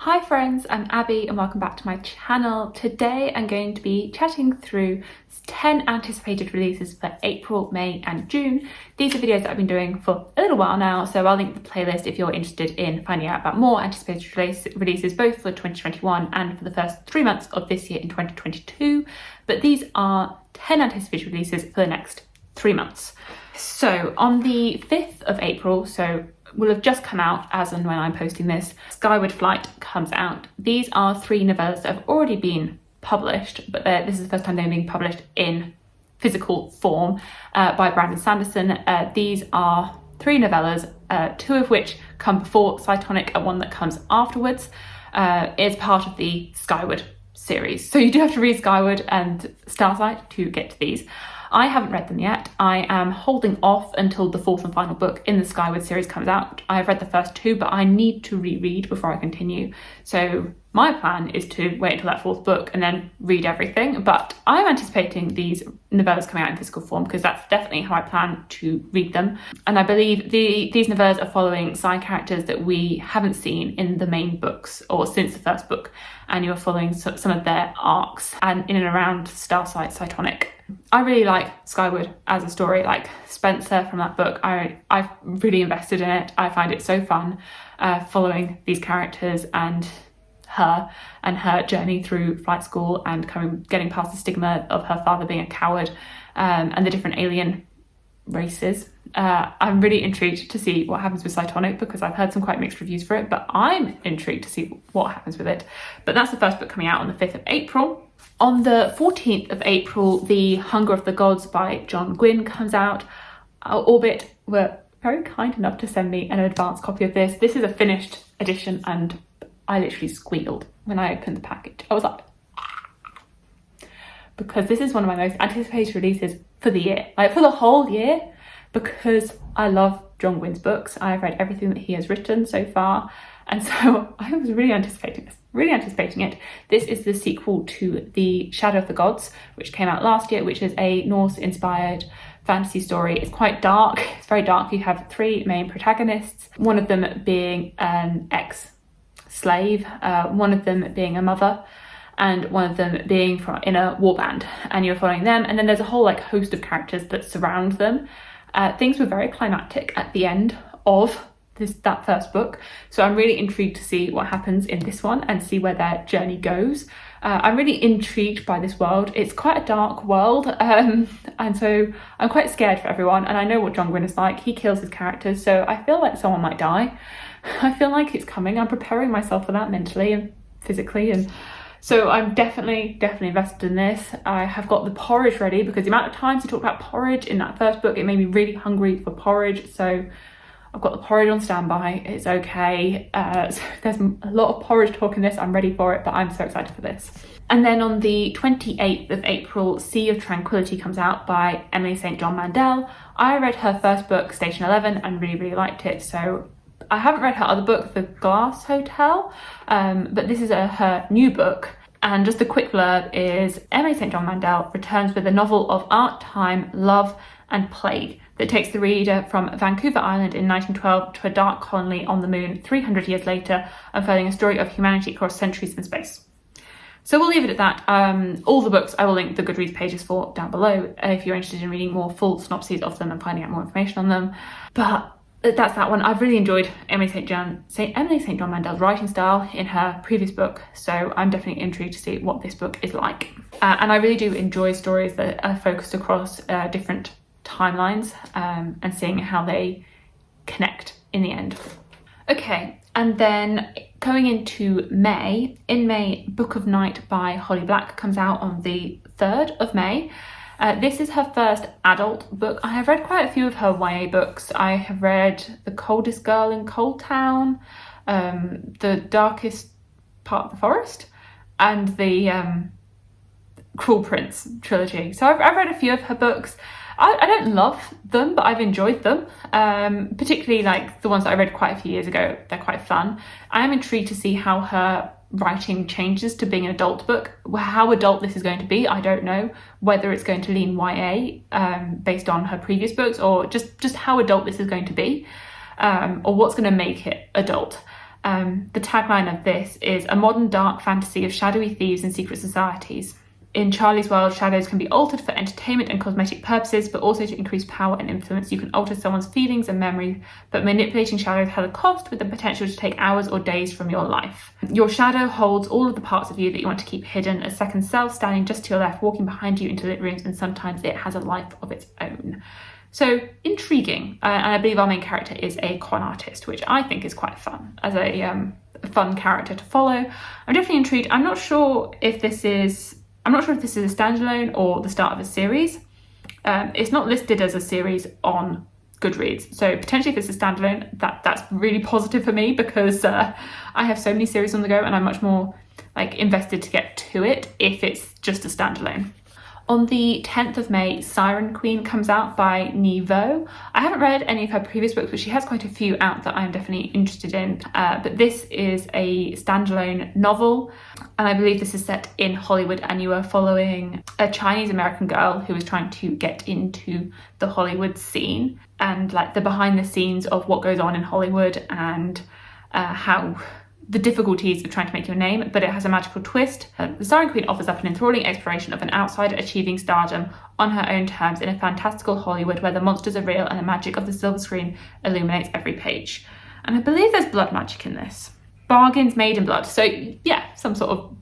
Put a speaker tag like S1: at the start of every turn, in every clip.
S1: Hi friends, I'm Abby and welcome back to my channel. Today I'm going to be chatting through 10 anticipated releases for April, May and June. These are videos that I've been doing for a little while now, so I'll link the playlist if you're interested in finding out about more anticipated releases both for 2021 and for the first 3 months of this year in 2022. But these are 10 anticipated releases for the next 3 months. So on the 5th of April, so will have just come out as and when I'm posting this, Skyward Flight comes out. These are 3 novellas that have already been published, but this is the first time they're being published in physical form by Brandon Sanderson. These are 3 novellas, 2 of which come before Cytonic and 1 that comes afterwards. It's part of the Skyward series. So you do have to read Skyward and Starsight to get to these. I haven't read them yet. I am holding off until the 4th and final book in the Skyward series comes out. I have read the first 2, but I need to reread before I continue. So my plan is to wait until that 4th book and then read everything. But I'm anticipating these novellas coming out in physical form because that's definitely how I plan to read them. And I believe these novellas are following side characters that we haven't seen in the main books or since the first book. And you're following some of their arcs and in and around Starsight, Cytonic. I really like Skyward as a story, like Spencer from that book. I've really invested in it. I find it so fun following these characters and her journey through flight school and getting past the stigma of her father being a coward and the different alien races. I'm really intrigued to see what happens with Cytonic because I've heard some quite mixed reviews for it, but I'm intrigued to see what happens with it. But that's the first book coming out on the 5th of April. On the 14th of April, The Hunger of the Gods by John Gwynne comes out. Orbit were very kind enough to send me an advance copy of this. This is a finished edition and I literally squealed when I opened the package. I was like, because this is one of my most anticipated releases for the year, like for the whole year, because I love John Gwynne's books. I've read everything that he has written so far, and so I was really anticipating it. This is the sequel to The Shadow of the Gods, which came out last year, which is a Norse-inspired fantasy story. It's quite dark, it's very dark. You have 3 main protagonists, one of them being an ex-slave, one of them being a mother, and one of them being in a warband, and you're following them. And then there's a whole host of characters that surround them. Things were very climactic at the end of that first book, so I'm really intrigued to see what happens in this one and see where their journey goes. I'm really intrigued by this world. It's quite a dark world, and so I'm quite scared for everyone, and I know what John Gwynne is like. He kills his characters, so I feel like someone might die. I feel like it's coming. I'm preparing myself for that mentally and physically, and so I'm definitely invested in this. I have got the porridge ready because the amount of times he talked about porridge in that first book, it made me really hungry for porridge. So I've got the porridge on standby. It's okay. So there's a lot of porridge talk in this. I'm ready for it, but I'm so excited for this. And then on the 28th of April, Sea of Tranquility comes out by Emily St. John Mandel. I read her first book, Station 11, and really liked it. So I haven't read her other book, The Glass Hotel, but this is her new book. And just a quick blurb is Emily St. John Mandel returns with a novel of art, time, love and plague that takes the reader from Vancouver Island in 1912 to a dark colony on the moon 300 years later, unfolding a story of humanity across centuries and space. So we'll leave it at that. All the books I will link the Goodreads pages for down below if you're interested in reading more full synopses of them and finding out more information on them. But that's that one. I've really enjoyed Emily St. John Mandel's writing style in her previous book, so I'm definitely intrigued to see what this book is like. And I really do enjoy stories that are focused across different timelines and seeing how they connect in the end. Okay, and then going into May, in May, Book of Night by Holly Black comes out on the 3rd of May. This is her first adult book. I have read quite a few of her YA books. I have read The Coldest Girl in Cold Town, The Darkest Part of the Forest, and the Cruel Prince trilogy. So I've read a few of her books. I don't love them, but I've enjoyed them, particularly like the ones that I read quite a few years ago. They're quite fun. I am intrigued to see how her writing changes to being an adult book. How adult this is going to be, I don't know. Whether it's going to lean YA based on her previous books, or just how adult this is going to be, or what's going to make it adult. The tagline of this is a modern dark fantasy of shadowy thieves and secret societies. In Charlie's world, shadows can be altered for entertainment and cosmetic purposes, but also to increase power and influence. You can alter someone's feelings and memories, but manipulating shadows has a cost, with the potential to take hours or days from your life. Your shadow holds all of the parts of you that you want to keep hidden, a second self standing just to your left, walking behind you into lit rooms, and sometimes it has a life of its own. So intriguing, and I believe our main character is a con artist, which I think is quite fun as a fun character to follow. I'm definitely intrigued. I'm not sure if this is a standalone or the start of a series. It's not listed as a series on Goodreads, so potentially if it's a standalone, that's really positive for me, because I have so many series on the go and I'm much more invested to get to it if it's just a standalone. On the 10th of May, Siren Queen comes out by Nhi Vo. I haven't read any of her previous books, but she has quite a few out that I'm definitely interested in. But this is a standalone novel, and I believe this is set in Hollywood, and you are following a Chinese-American girl who is trying to get into the Hollywood scene, and the behind the scenes of what goes on in Hollywood, and how the difficulties of trying to make your name, but it has a magical twist. The Siren Queen offers up an enthralling exploration of an outsider achieving stardom on her own terms in a fantastical Hollywood where the monsters are real and the magic of the silver screen illuminates every page. And I believe there's blood magic in this. Bargains made in blood. So yeah, some sort of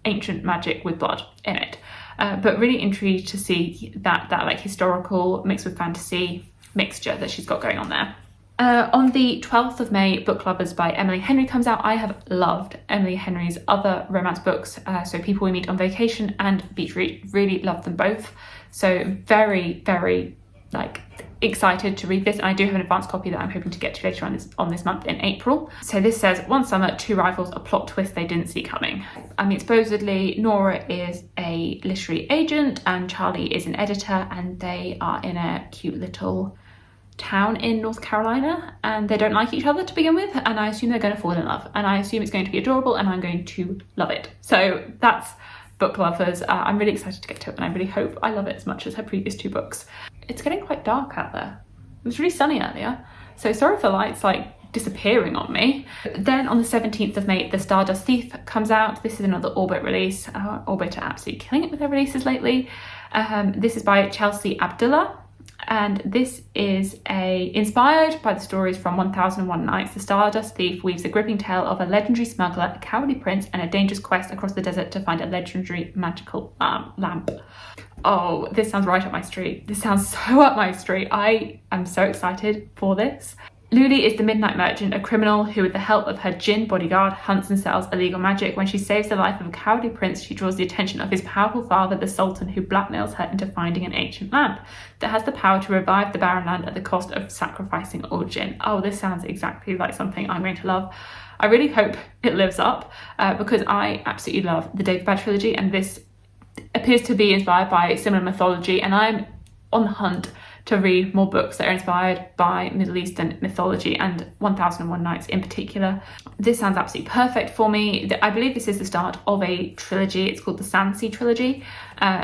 S1: ancient magic with blood in it. But really intrigued to see that historical mixed with fantasy mixture that she's got going on there. On the 12th of May, Book Lovers by Emily Henry comes out. I have loved Emily Henry's other romance books, so People We Meet on Vacation and Beach Read. Really love them both. So very, very excited to read this. And I do have an advanced copy that I'm hoping to get to later on this month in April. So this says, one summer, two rivals, a plot twist they didn't see coming. I mean, supposedly Nora is a literary agent and Charlie is an editor, and they are in a cute little town in North Carolina, and they don't like each other to begin with, and I assume they're going to fall in love, and I assume it's going to be adorable, and I'm going to love it. So that's Book Lovers. I'm really excited to get to it, and I really hope I love it as much as her previous two books. It's getting quite dark out there. It was really sunny earlier, so sorry for lights disappearing on me. Then on the 17th of May, The Stardust Thief comes out. This is another Orbit release. Orbit are absolutely killing it with their releases lately. This is by Chelsea Abdullah. And this is inspired by the stories from 1001 Nights. The Stardust Thief weaves a gripping tale of a legendary smuggler, a cowardly prince, and a dangerous quest across the desert to find a legendary magical lamp. Oh, this sounds right up my street. This sounds so up my street. I am so excited for this. Luli is the midnight merchant, a criminal who, with the help of her djinn bodyguard, hunts and sells illegal magic. When she saves the life of a cowardly prince, she draws the attention of his powerful father, the Sultan, who blackmails her into finding an ancient lamp that has the power to revive the barren land at the cost of sacrificing all djinn. Oh, this sounds exactly like something I'm going to love. I really hope it lives up, because I absolutely love the Daevabad trilogy, and this appears to be inspired by similar mythology, and I'm on the hunt to read more books that are inspired by Middle Eastern mythology, and 1001 Nights in particular. This sounds absolutely perfect for me. I believe this is the start of a trilogy. It's called the Sandsea trilogy.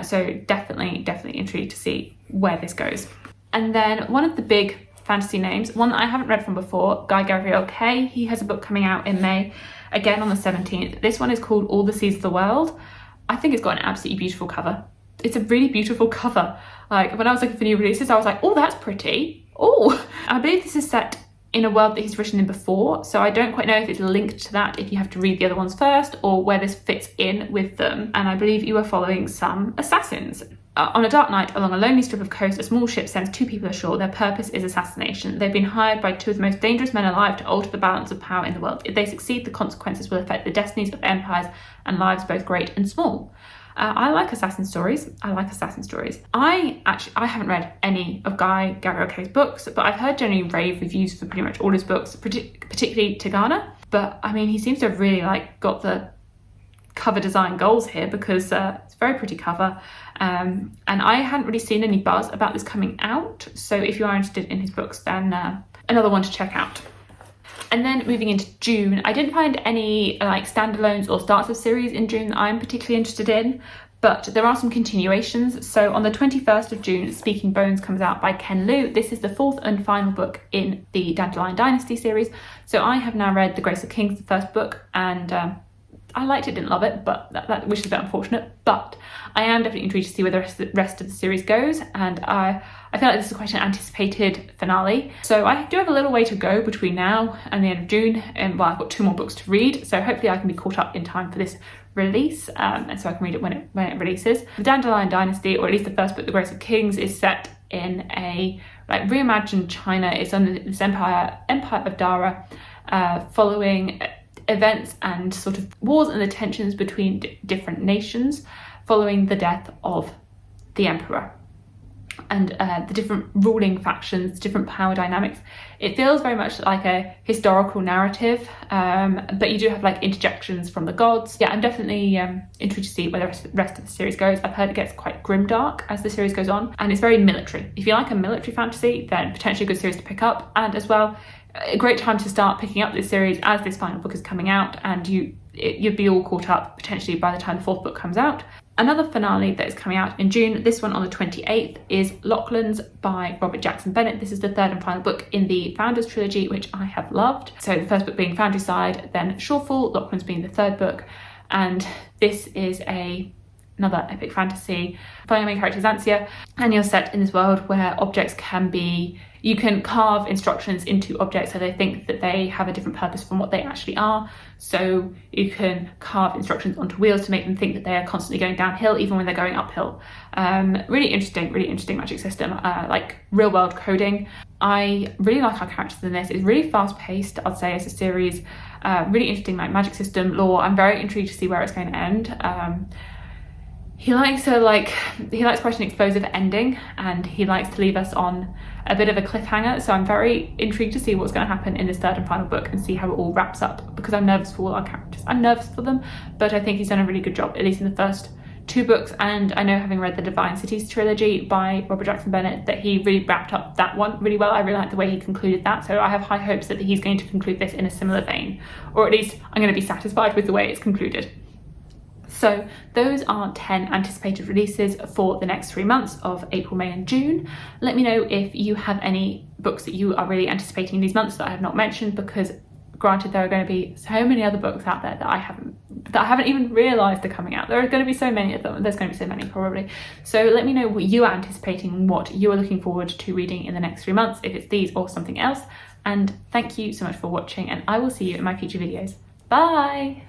S1: So definitely intrigued to see where this goes. And then one of the big fantasy names, one that I haven't read from before, Guy Gavriel Kay. He has a book coming out in May, again on the 17th. This one is called All the Seas of the World. I think it's got an absolutely beautiful cover. It's a really beautiful cover. When I was looking for new releases, I was like, oh, that's pretty. Oh, I believe this is set in a world that he's written in before, so I don't quite know if it's linked to that, if you have to read the other ones first, or where this fits in with them. And I believe you are following some assassins. On a dark night, along a lonely strip of coast, a small ship sends two people ashore. Their purpose is assassination. They've been hired by two of the most dangerous men alive to alter the balance of power in the world. If they succeed, the consequences will affect the destinies of empires and lives both great and small. I like assassin stories. I haven't read any of Guy Gavriel Kay's books, but I've heard generally rave reviews for pretty much all his books, particularly Tigana. But I mean, he seems to have really got the cover design goals here, because it's a very pretty cover. And I hadn't really seen any buzz about this coming out. So if you are interested in his books, then another one to check out. And then moving into June, I didn't find any standalones or starts of series in June that I'm particularly interested in, But there are some continuations. So on the 21st of June, Speaking Bones comes out by Ken Liu. This is the 4th and final book in the Dandelion Dynasty series. So I have now read The Grace of Kings, the first book, and I liked it, didn't love it, but which is a bit unfortunate. But I am definitely intrigued to see where the rest of the series goes, and I feel like this is quite an anticipated finale. So I do have a little way to go between now and the end of June, and well, I've got 2 more books to read, so hopefully I can be caught up in time for this release, and so I can read it when it releases. The Dandelion Dynasty, or at least the first book, The Grace of Kings, is set in a like reimagined China. It's under this Empire of Dara, following events and sort of wars and the tensions between different nations following the death of the emperor, and the different ruling factions, different power dynamics. It feels very much like a historical narrative, but you do have like interjections from the gods. Yeah, I'm definitely intrigued to see where the rest of the series goes. I've heard it gets quite grimdark as the series goes on, and it's very military. If you like a military fantasy, then potentially a good series to pick up, and as well, a great time to start picking up this series as this final book is coming out, and you'd be all caught up potentially by the time the 4th book comes out. Another finale that is coming out in June, this one on the 28th, is Lachlan's by Robert Jackson Bennett. This is the 3rd and final book in the Founders trilogy, which I have loved. So the first book being Foundryside, then Shorefall, Lachlan's being the 3rd book, and this is another epic fantasy following our main character Xanxia, and you're set in this world where objects you can carve instructions into objects so they think that they have a different purpose from what they actually are. So you can carve instructions onto wheels to make them think that they are constantly going downhill even when they're going uphill. Really interesting magic system, like real world coding. I really like our characters in this. It's really fast paced, I'd say, as a series. Really interesting like magic system lore. I'm very intrigued to see where it's going to end. He likes quite an explosive ending, and he likes to leave us on a bit of a cliffhanger. So I'm very intrigued to see what's going to happen in this 3rd and final book and see how it all wraps up, because I'm nervous for all our characters. I'm nervous for them, but I think he's done a really good job, at least in the first 2 books. And I know, having read the Divine Cities trilogy by Robert Jackson Bennett, that he really wrapped up that one really well. I really like the way he concluded that, so I have high hopes that he's going to conclude this in a similar vein, or at least I'm going to be satisfied with the way it's concluded. So those are 10 anticipated releases for the next 3 months of April, May and June. Let me know if you have any books that you are really anticipating these months that I have not mentioned, because granted, there are going to be so many other books out there that I haven't even realised are coming out. There are going to be so many of them. There's going to be so many probably. So let me know what you are anticipating, what you are looking forward to reading in the next 3 months, if it's these or something else. And thank you so much for watching, and I will see you in my future videos. Bye!